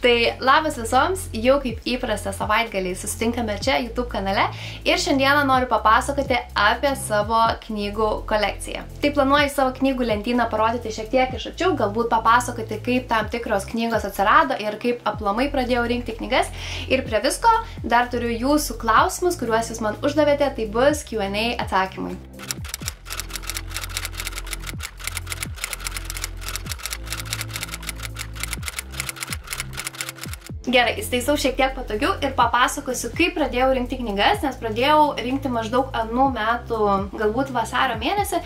Tai labas visoms, jau kaip įprasta savaitgaliai susitinkame čia YouTube kanale ir šiandieną noriu papasakoti apie savo knygų kolekciją. Tai planuoju savo knygų lentyną parodyti šiek tiek iš arčiau, galbūt papasakoti, kaip tam tikros knygos atsirado ir kaip aplamai pradėjau rinkti knygas. Ir prie visko dar turiu jūsų klausimus, kuriuos jūs man uždavėte, tai bus Q&A atsakymai. Gerai, įstaisau šiek tiek patogiau ir papasakosiu, kaip pradėjau rinkti knygas, nes pradėjau rinkti maždaug anų metų, galbūt vasario mėnesį.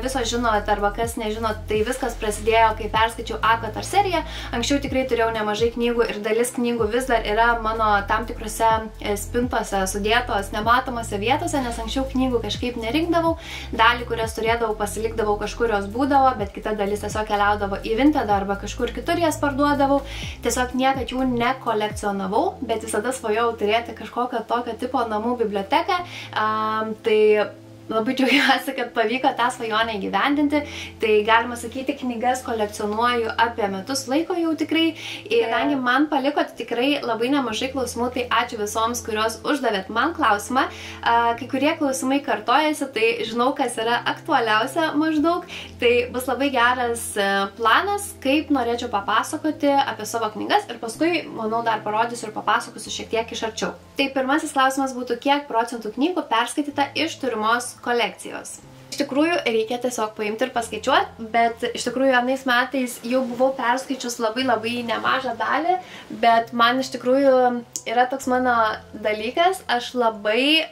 Visos žinot, arba kas nežinot, tai viskas prasidėjo, kai perskaičiau Avatar seriją. Anksčiau tikrai turėjau nemažai knygų ir dalis knygų vis dar yra mano tam tikrose spintose sudėtos nematomose vietose, nes anksčiau knygų kažkaip nerinkdavau. Dalį, kurias turėdavau, pasilikdavau, kažkur jos būdavo, bet kita dalis tiesiog keliaudavo į Vintedą arba kažkur kitur jas parduodavau. Tiesiog niekad jų nekolekcionavau, bet visada svajojau turėti kažkokią tokio tipo namų biblioteką. Tai labai džiaugiuosi, kad pavyko tą svajonę įgyvendinti. Tai galima sakyti, knygas kolekcionuoju apie metus laiko jau tikrai. Ir kadangi man palikot tikrai labai nemažai klausimų, tai ačiū visoms, kurios uždavėt man klausimą. Kai kurie klausimai kartojasi, tai žinau, kas yra aktualiausia maždaug. Tai bus labai geras planas, kaip norėčiau papasakoti apie savo knygas ir paskui, manau, dar parodysiu ir papasakosiu šiek tiek iš arčiau. Tai pirmasis klausimas būtų, kiek procentų knygų perskaityta iš turimos kolekcijos. Iš tikrųjų, reikia tiesiog paimti ir paskaičiuoti, bet iš tikrųjų anais metais jau buvau perskaičius labai nemažą dalį, bet man iš tikrųjų yra toks mano dalykas, aš labai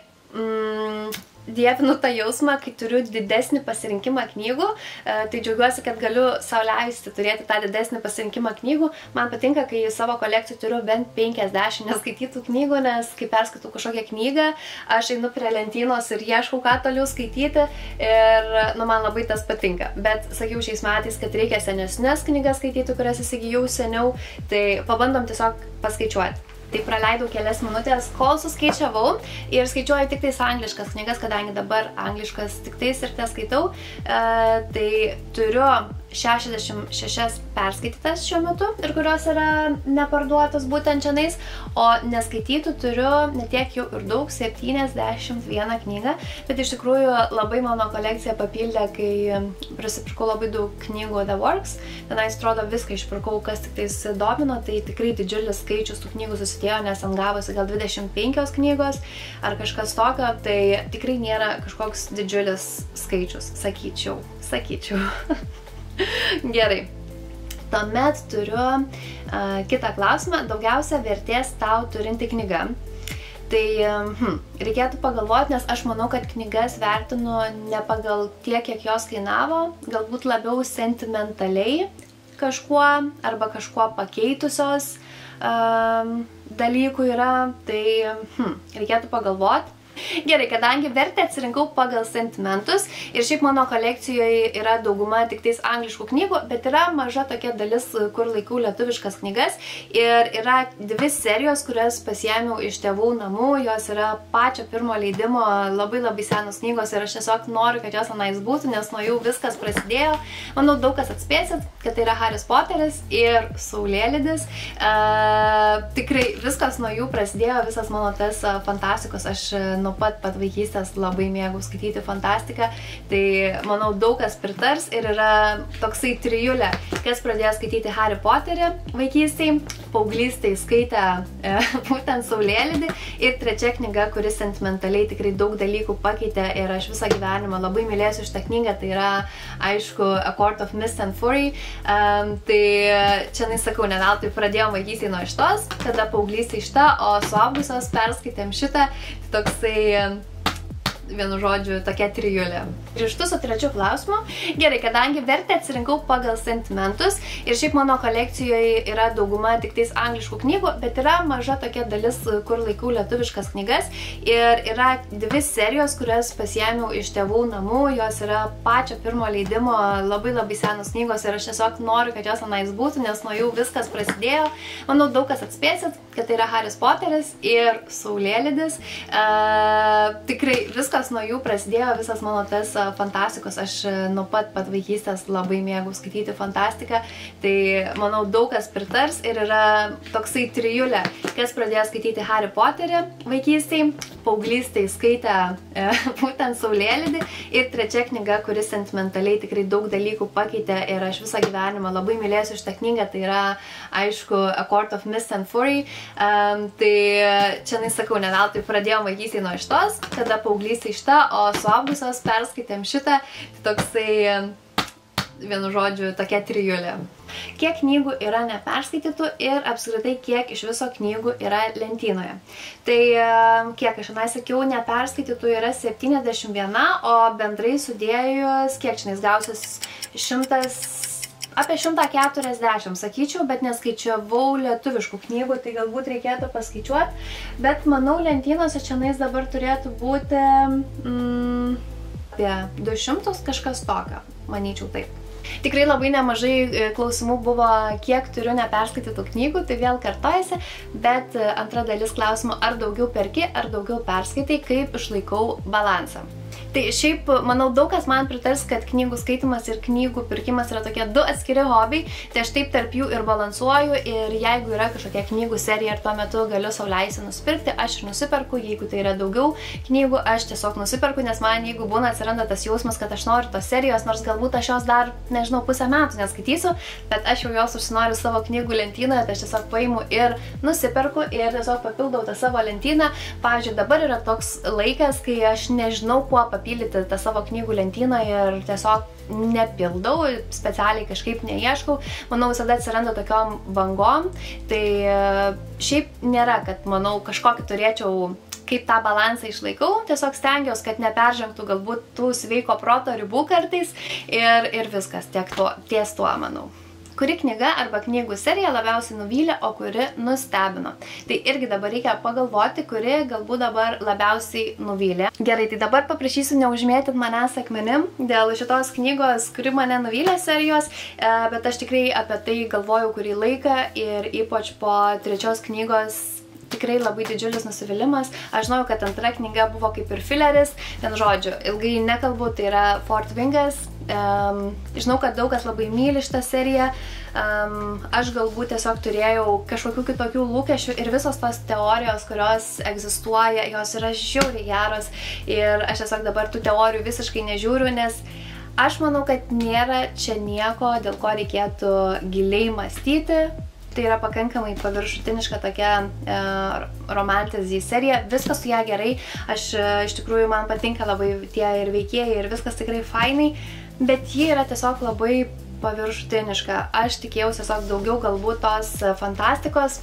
dievinu tą jausmą, kai turiu didesnį pasirinkimą knygų, tai džiaugiuosi, kad galiu sau leisti turėti tą didesnį pasirinkimą knygų. Man patinka, kai savo kolekcijų turiu bent 50 neskaitytų knygų, nes kai perskaitau kažkokią knygą, aš einu prie lentynos ir ieškau, ką toliau skaityti ir man labai tas patinka. Bet sakiau šiais metais, kad reikia senesnes knygas skaityti, kurias įsigijau seniau, tai pabandom tiesiog paskaičiuoti. Tai praleidau kelias minutės, kol suskaičiavau ir skaičiuoju tik tais angliškas knygas, kadangi dabar angliškas tik tais ir skaitau. Tai turiu 66 perskaitytas šiuo metu ir kurios yra neparduotos būtent čianais, o neskaitytų turiu netiek jau ir daug, 71 knygą, bet iš tikrųjų labai mano kolekciją papildė, kai prisipirkau labai daug knygų The Works. Tenais atrodo viską išpirkau, kas tik tais domino, tai tikrai didžiulis skaičius tų knygų susidėjo, nes ant gavosi gal 25 knygos ar kažkas tokio, tai tikrai nėra kažkoks didžiulis skaičius, sakyčiau. Gerai. Tuomet turiu kitą klausimą. Daugiausia vertės tau turinti knyga. Tai reikėtų pagalvoti, nes aš manau, kad knygas vertinu ne pagal tiek, kiek jos kainavo, galbūt labiau sentimentaliai kažkuo arba kažkuo pakeitusios dalykų yra. Tai reikėtų pagalvoti. Gerai, kadangi vertę atsirinkau pagal sentimentus ir šiaip mano kolekcijoje yra dauguma tik tais angliškų knygų, bet yra maža tokia dalis, kur laikau lietuviškas knygas ir yra dvi serijos, kurias pasiėmiau iš tėvų namų, jos yra pačio pirmo leidimo, labai senos knygos ir aš tiesiog noriu, kad jos anais būtų, nes nuo jų viskas prasidėjo. Manau, daug kas atspėsit, kad tai yra Haris Poteris ir Saulėlydis. Tikrai viskas nuo jų prasidėjo, visas mano tas fantastikos, aš nuo pat vaikystės labai mėgau skaityti fantastiką, tai manau daug kas pritars ir yra toksai trijulė, kas pradėjo skaityti Harry Potterį vaikystėj, paauglystėj skaitė būtent Saulėlydį ir trečia knyga, kuris sentimentaliai tikrai daug dalykų pakeitė ir aš visą gyvenimą labai mylėsiu šitą knygą, tai yra aišku A Court of Mist and Fury. Tai čia nesakau, ne veltui pradėjom vaikystėj nuo šitos, tada paauglystėj šitą, o suaugusios perskaitėm šitą, toksai vienu žodžiu, tokia trijulė. Grįžtu su trečiu klausimu. Gerai, kadangi vertę atsirinkau pagal sentimentus ir šiaip mano kolekcijoje yra dauguma tik tais angliškų knygų, bet yra maža tokia dalis, kur laikau lietuviškas knygas ir yra dvi serijos, kurias pasiėmiau iš tėvų namų, jos yra pačio pirmo leidimo, labai senos knygos ir aš tiesiog noriu, kad jos anais būtų, nes nuo jų viskas prasidėjo. Manau, daug kas atspėsit, kad tai yra Haris Poteris ir Saulėlydis. Tikrai viskas viskas nuo jų prasidėjo, visas mano tas fantastikos. Aš nuo pat vaikystės labai mėgau skaityti fantastiką, tai manau daug kas pritars ir yra toksai trijulė, kas pradėjo skaityti Harry Potterį vaikystėj, paauglystėj skaitė būtent Saulėlydį ir trečia knyga, kuris sentimentaliai tikrai daug dalykų pakeitė ir aš visą gyvenimą labai mylėsiu šitą knygą, tai yra, aišku, A Court of Mist and Fury. Tai čia nesakau, ne veltui pradėjom vaikystėj nuo šitos, tada paauglystėj šitą, o suaugusios perskaitėm šitą, tai toksai, vienu žodžiu, tokia trijulė. Kiek knygų yra neperskaitytų ir apskritai kiek iš viso knygų yra lentynoje. Tai kiek aš sakiau, neperskaitytų yra 71, o bendrai sudėjus, kiek čia gausis, apie 140, sakyčiau, bet neskaičiavau lietuviškų knygų, tai galbūt reikėtų paskaičiuoti, bet manau lentynose čia dabar turėtų būti apie 200 kažkas tokio, manyčiau taip. Tikrai labai nemažai klausimų buvo, kiek turiu neperskaitytų knygų, tai vėl kartojasi, bet antra dalis klausimo, ar daugiau perki, ar daugiau perskaitai, kaip išlaikau balansą. Tai šiaip, manau, daug kas man pritars, kad knygų skaitimas ir knygų pirkimas yra tokie du atskiri hobiai, tai aš taip tarp jų ir balansuoju ir jeigu yra kažkokia knygų serija ir tuo metu galiu sau leisti nusipirkti, aš ir nusiperku, jeigu tai yra daugiau knygų, aš tiesiog nusiperku, nes man jeigu būna atsiranda tas jausmas, kad aš noriu tos serijos, nors galbūt aš jos dar, nežinau, pusę metų neskaitysiu, bet aš jau jos užsinoriu savo knygų lentynoje, tai aš tiesiog paimu ir nusiperku ir tiesiog papildau tą savo lentyną. Pavyzdžiui, dabar yra toks laikas, kai aš nežinau, kuo papildyti tą savo knygų lentyną ir tiesiog nepildau, specialiai kažkaip neieškau. Manau, visada atsiranda tokiom bangom. Tai šiaip nėra, kad, manau, kažkokį turėčiau, kaip tą balansą išlaikau. Tiesiog stengiausi, kad neperžengtų galbūt tų sveiko proto ribų kartais ir viskas, ties tuo, manau. Kuri knyga arba knygų serija labiausiai nuvylė, o kuri nustebino. Tai irgi dabar reikia pagalvoti, kuri galbūt dabar labiausiai nuvylė. Gerai, tai dabar paprašysiu neužmėtyti manęs akmenim dėl šitos knygos, kuri mane nuvylė serijos, bet aš tikrai apie tai galvojau kurį laiką ir ypač po trečios knygos tikrai labai didžiulis nusivylimas. Aš žinau, kad antra knyga buvo kaip ir fileris, ten žodžiu, ilgai nekalbu, tai yra Fort Wingas. Žinau, kad daug kas labai myli šitą seriją. Aš galbūt tiesiog turėjau kažkokių kitokių lūkesčių ir visos tos teorijos, kurios egzistuoja, jos yra žiauriai geros ir aš tiesiog dabar tų teorijų visiškai nežiūriu, nes aš manau, kad nėra čia nieko, dėl ko reikėtų giliai mąstyti. Tai yra pakankamai paviršutiniška tokia romantizy serija, viskas su ją gerai, iš tikrųjų man patinka labai tie ir veikėjai ir viskas tikrai fainai, bet ji yra tiesiog labai paviršutiniška. Aš tikėjausi tiesiog daugiau galbūt tos fantastikos,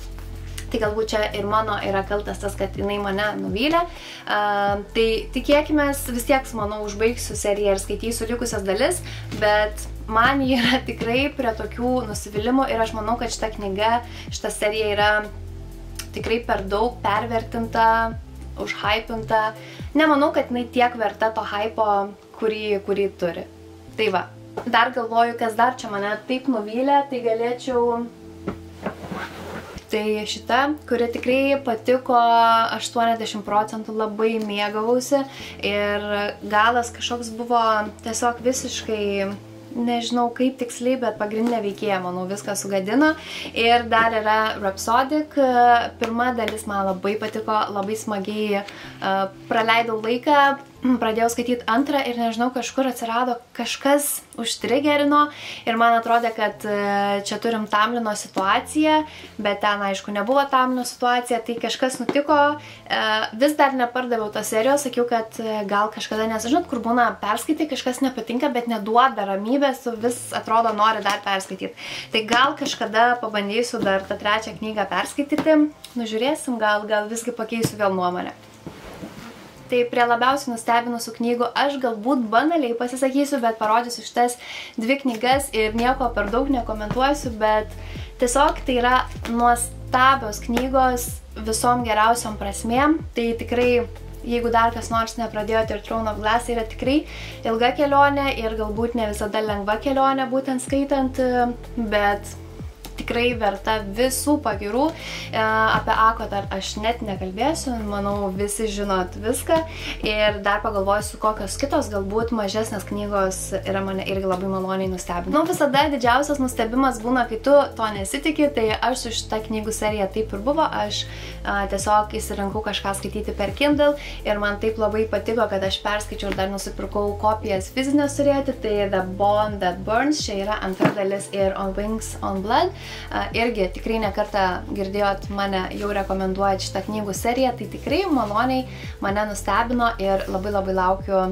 tai galbūt čia ir mano yra kaltas tas, kad jinai mane nuvylė. Tai tikėkime, vis tiek, manau, užbaigsiu seriją ir skaitysiu likusias dalis, bet man ji yra tikrai prie tokių nusivylimų ir aš manau, kad šita knyga, šita serija yra tikrai per daug pervertinta, užhypinta. Nemanau, kad jinai tiek verta to hypo, kurį turi. Tai va, dar galvoju, kas dar čia mane taip nuvylė, tai galėčiau... Tai šita, kuri tikrai patiko 80%, labai mėgavausi ir galas kažkoks buvo tiesiog visiškai, nežinau kaip tiksliai, bet pagrindinė veikėja, manau, viską sugadino. Ir dar yra Rhapsodic, pirma dalis man labai patiko, labai smagiai praleidau laiką, pradėjau skaityti antrą ir nežinau, kažkur atsirado kažkas užtrigerino ir man atrodė, kad čia turim Tamlino situaciją, bet ten, aišku, nebuvo Tamlino situacija, tai kažkas nutiko, vis dar nepardaviau tos serijos, sakiau, kad gal kažkada, nes žinot, kur būna perskaitai, kažkas nepatinka, bet neduoda ramybės, vis atrodo nori dar perskaityti. Tai gal kažkada pabandysiu dar tą trečią knygą perskaityti, nužiūrėsim, gal visgi pakeisiu vėl nuomonę. Tai prie labiausiai nustebinusių knygų aš galbūt banaliai pasisakysiu, bet parodysiu šitas dvi knygas ir nieko per daug nekomentuosiu, bet tiesiog tai yra nuostabios knygos visom geriausiom prasmėm. Tai tikrai, jeigu dar kas nors nepradėjote ir Throne of Glass, tai yra tikrai ilga kelionė ir galbūt ne visada lengva kelionė būtent skaitant, bet tikrai verta visų pagirų. Apie Ako dar aš net nekalbėsiu, manau visi žinot viską. Ir dar pagalvosiu, kokios kitos galbūt mažesnės knygos yra mane irgi labai maloniai nustebino. Visada didžiausias nustebimas būna, kai tu to nesitiki, tai aš su šita knygų serija taip ir buvo. Aš tiesiog įsirinkau kažką skaityti per Kindle ir man taip labai patiko, kad aš perskaičiau ir dar nusipirkau kopijas fizinės turėti. Tai The Bond That Burns, čia yra antra dalis ir On Wings on Blood. Irgi tikrai nekartą girdėjot mane jau rekomenduojat šitą knygų seriją, tai tikrai maloniai mane nustebino ir labai laukiu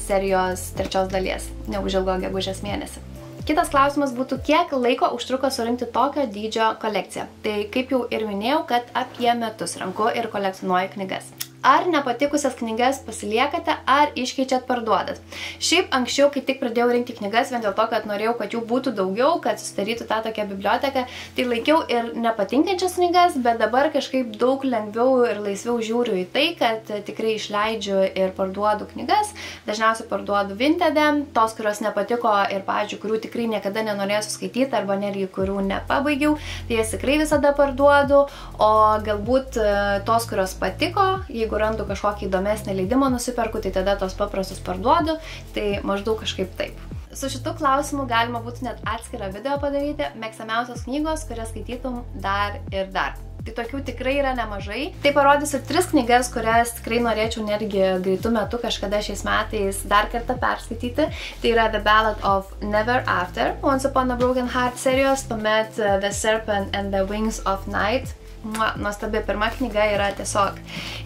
serijos trečios dalies, neužilgo gegužės mėnesį. Kitas klausimas būtų, kiek laiko užtruko surinkti tokio dydžio kolekciją. Tai kaip jau ir minėjau, kad apie metus renku ir kolekcionuoju knygas. Ar nepatikusias knygas pasiliekate, ar iškeičiat parduodat? Šiaip anksčiau, kai tik pradėjau rinkti knygas, vien dėl to, kad norėjau, kad jų būtų daugiau, kad susidarytų tą tokią biblioteką, tai laikiau ir nepatinkančias knygas, bet dabar kažkaip daug lengviau ir laisviau žiūriu į tai, kad tikrai išleidžiu ir parduodu knygas. Dažniausiai parduodu Vinted, tos, kurios nepatiko ir, pavyzdžiui, kurių tikrai niekada nenorėsiu skaityti arba netgi kurių nepabaigiau, tai jas tikrai visada parduodu, o galbūt tos, kurios patiko, jeigu randu kažkokį įdomesnį leidimą nusiperku, tai tada tos paprastus parduodu, tai maždaug kažkaip taip. Su šitų klausimų galima būtų net atskirą video padaryti, mėgstamiausios knygos, kurias skaitytum dar ir dar. Tai tokių tikrai yra nemažai. Tai parodysiu 3 knygas, kurias tikrai norėčiau netgi greitų metų kažkada šiais metais dar kartą perskaityti. Tai yra The Ballad of Never After, Once Upon a Broken Heart serijos, tuomet The Serpent and the Wings of Night. Nuostabi pirma knyga yra tiesiog.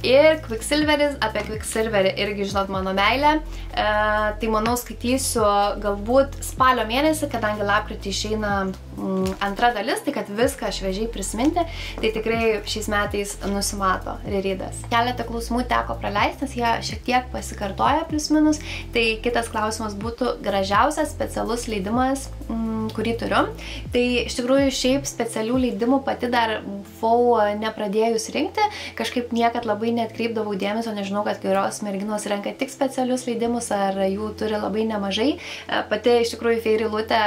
Ir Quicksilveris, apie Quicksilverį irgi žinot mano meilę. Tai manau skaitysiu galbūt spalio mėnesį, kadangi lapkritį išeina antra dalis, tai kad viską šviežiai prisiminti, tai tikrai šiais metais nusimato rerydas. Keletą klausimų teko praleisti, nes jie šiek tiek pasikartoja plius minus. Tai kitas klausimas būtų gražiausias specialus leidimas, kurį turiu. Tai iš tikrųjų šiaip specialių leidimų pati dar buvau nepradėjus rinkti, kažkaip niekad labai neatkreipdavau dėmesio, nežinau, kad kurios merginos renka tik specialius leidimus, ar jų turi labai nemažai. Pati iš tikrųjų Fairilutė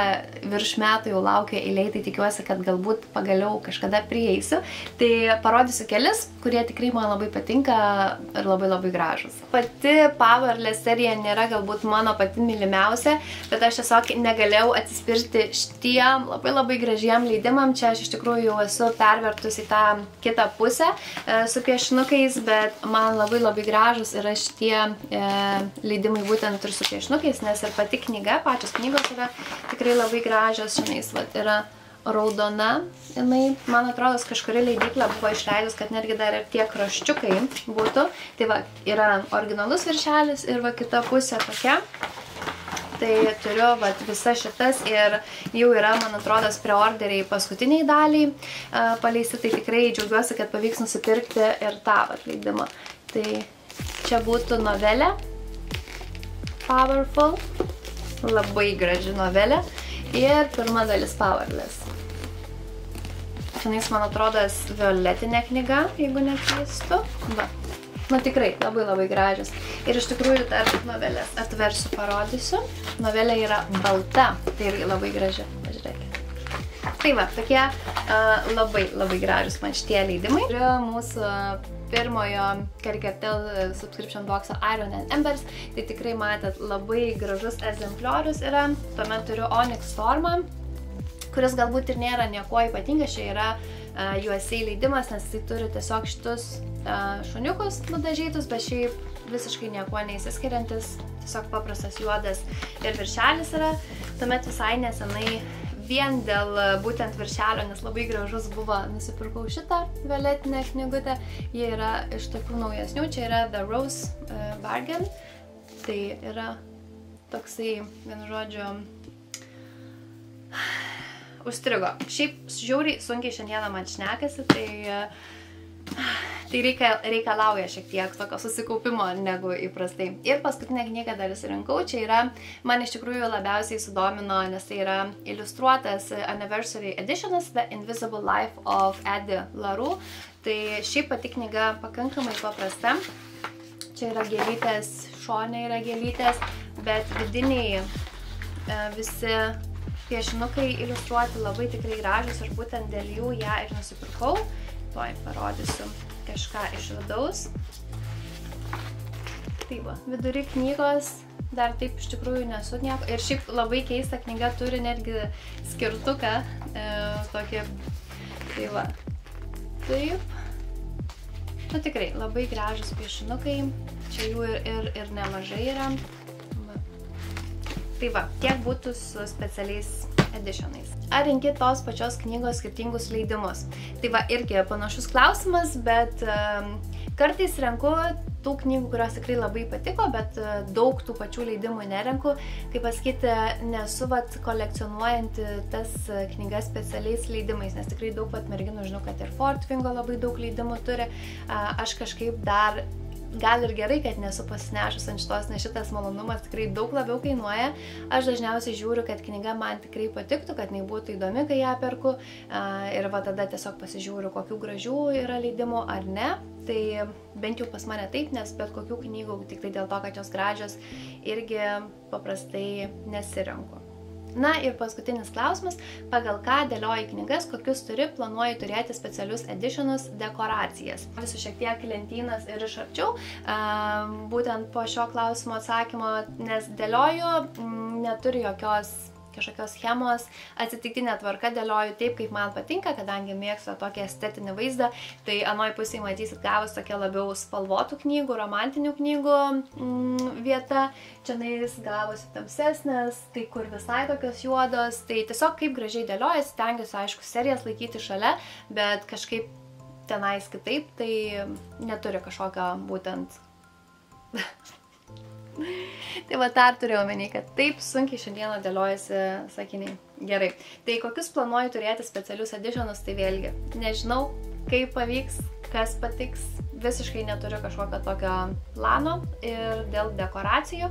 virš metų jau laukia eilėj, tai tikiuosi, kad galbūt pagaliau kažkada prieisiu. Tai parodysiu kelis, kurie tikrai man labai patinka ir labai gražus. Pati Powerless serija nėra galbūt mano pati mylimiausia, bet aš tiesiog negalėjau atsispirti šitiem labai gražiem leidimam. Čia aš iš tikrųjų jau esu pervertus į tą kitą pusę su piešinukais, bet man labai gražus yra šitie leidimai būtent ir su piešinukais, nes ir pati knyga, pačios knygos yra tikrai labai gražios. Šiandien yra raudona, jinai, man atrodo, kažkuri leidykla buvo išleidus, kad netgi dar ir tie kraščiukai būtų. Tai va, yra originalus viršelis ir va kita pusė tokia. Tai turiu visas šitas ir jau yra, man atrodo, preorderiai paskutiniai daliai paleisti, tai tikrai džiaugiuosi, kad pavyks nusipirkti ir tą leidimą. Tai čia būtų novelė, Powerful, labai graži novelė ir pirma dalis Powerless. Šiandien, man atrodo, violetinė knyga, jeigu neklystu. Va. Tikrai labai gražios. Ir iš tikrųjų dar novelės atversiu, parodysiu. Novelė yra balta, tai irgi labai graži, pažiūrėkit. Tai va, tokie labai gražius man šitie leidimai. Turiu mūsų pirmojo Caricatel subscription boxo Iron and Embers, tai tikrai matėt labai gražus egzempliorius yra. Tuomet turiu Onyx Stormą, kuris galbūt ir nėra nieko ypatingas, čia yra USA leidimas, nes jis turi tiesiog šitus šuniukus nudažytus, bet šiaip visiškai nieko neįsiskiriantis, tiesiog paprastas juodas ir viršelis yra. Tuomet visai nesenai vien dėl būtent viršelio, nes labai gražus buvo, nusipirkau šitą violetinę knygutę. Jie yra iš tokių naujesnių, čia yra The Rose Bargain, tai yra toksai, vienu žodžiu, užstrigo. Šiaip žiauriai sunkiai šiandieną man šnekasi, tai reikalauja šiek tiek tokio susikaupimo negu įprastai. Ir paskutinę knygą dar įsirinkau, čia yra, man iš tikrųjų labiausiai sudomino, nes tai yra iliustruotas Anniversary Editionas The Invisible Life of Eddie LaRue. Tai šiaip pati knyga pakankamai paprasta. Čia yra gėlytės, šone yra gėlytės, bet vidiniai visi piešinukai iliustruoti labai tikrai gražus ir būtent dėl jų ją ir nusipirkau. Tuoj parodysiu kažką iš vidaus. Tai va, vidury knygos dar taip iš tikrųjų nesu nieko. Ir šiaip labai keista knyga turi netgi skirtuką tokį. Tai va, taip. Nu tikrai, labai gražus piešinukai. Čia jų ir nemažai yra. Va. Tai va, tiek būtų su specialiais editionais. Ar renki tos pačios knygos skirtingus leidimus? Tai va, irgi panašus klausimas, bet kartais renku tų knygų, kurios tikrai labai patiko, bet daug tų pačių leidimų nerenku. Kaip pasakyti, nesu kolekcionuojanti tas knygas specialiais leidimais, nes tikrai daug merginų žinau, kad ir Fortvingo labai daug leidimų turi. Aš kažkaip dar gal ir gerai, kad nesu pasinešus ant šitos, nes šitas malonumas tikrai daug labiau kainuoja. Aš dažniausiai žiūriu, kad knyga man tikrai patiktų, kad jinai būtų įdomi, kai ją perku. Ir va tada tiesiog pasižiūriu, kokių gražių yra leidimų ar ne. Tai bent jau pas mane taip, nes bet kokių knygų, tik tai dėl to, kad jos gražios, irgi paprastai nesirenku. Na ir paskutinis klausimas, pagal ką dėlioji knygas, kokius planuoji turėti specialius editionus, dekoracijas. Visu šiek tiek lentynas ir iš arčiau, būtent po šio klausimo atsakymo, nes dėlioju, neturi jokios kažkokios schemos, atsitiktinė tvarka dėlioju taip, kaip man patinka, kadangi mėgstu tokį estetinį vaizdą, tai anoj pusėje matysit gavus tokia labiau spalvotų knygų, romantinių knygų vieta, čia nais gavosi tamsesnės, kai kur visai tokios juodos, tai tiesiog kaip gražiai dėlioju, stengiuosi aišku serijas laikyti šalia, bet kažkaip tenais kitaip, tai neturi kažkokio būtent Tai va, dar turėjau omeny, kad taip sunkiai šiandieną dėliojasi sakiniai. Gerai. Tai kokius planuoju turėti specialius editionus, tai vėlgi nežinau, kaip pavyks, kas patiks. Visiškai neturiu kažkokio tokio plano ir dėl dekoracijų.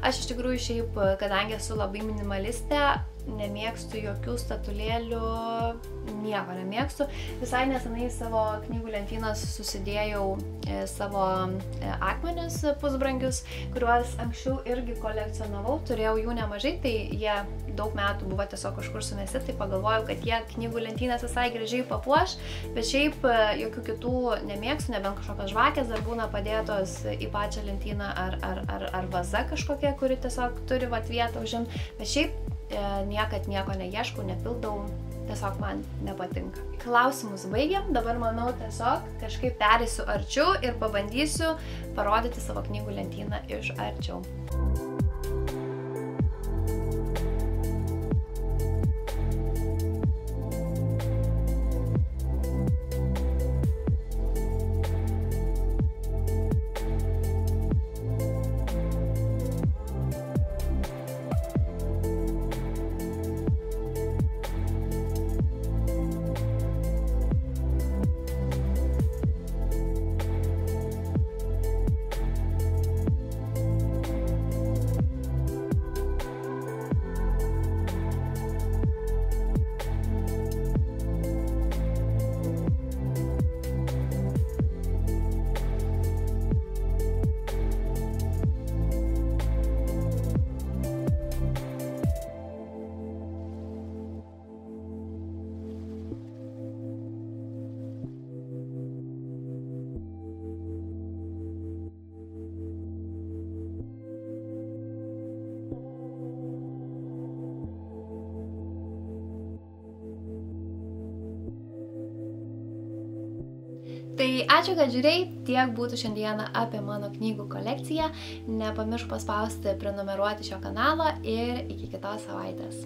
Aš iš tikrųjų šiaip, kadangi esu labai minimalistė, nemėgstu jokių statulėlių, nieko nemėgstu. Visai nesenai savo knygų lentynas susidėjau savo akmenis pusbrangius, kuriuos anksčiau irgi kolekcionavau, turėjau jų nemažai, tai jie daug metų buvo tiesiog kažkur sumesti, tai pagalvojau, kad jie knygų lentynas visai gražiai papuoš, bet šiaip jokių kitų nemėgstu, nebent kažkokios žvakės dar būna padėtos į pačią lentyną ar vaza kažkokia, kuri tiesiog turi vietą užimti, bet šiaip niekad nieko neieškau, nepildau, tiesiog man nepatinka. Klausimus baigiam, dabar manau tiesiog kažkaip perėsiu arčiau ir pabandysiu parodyti savo knygų lentyną iš arčiau. Tai ačiū, kad žiūrėjai, tiek būtų šiandieną apie mano knygų kolekciją. Nepamiršk paspausti prenumeruoti šio kanalo ir iki kitos savaitės.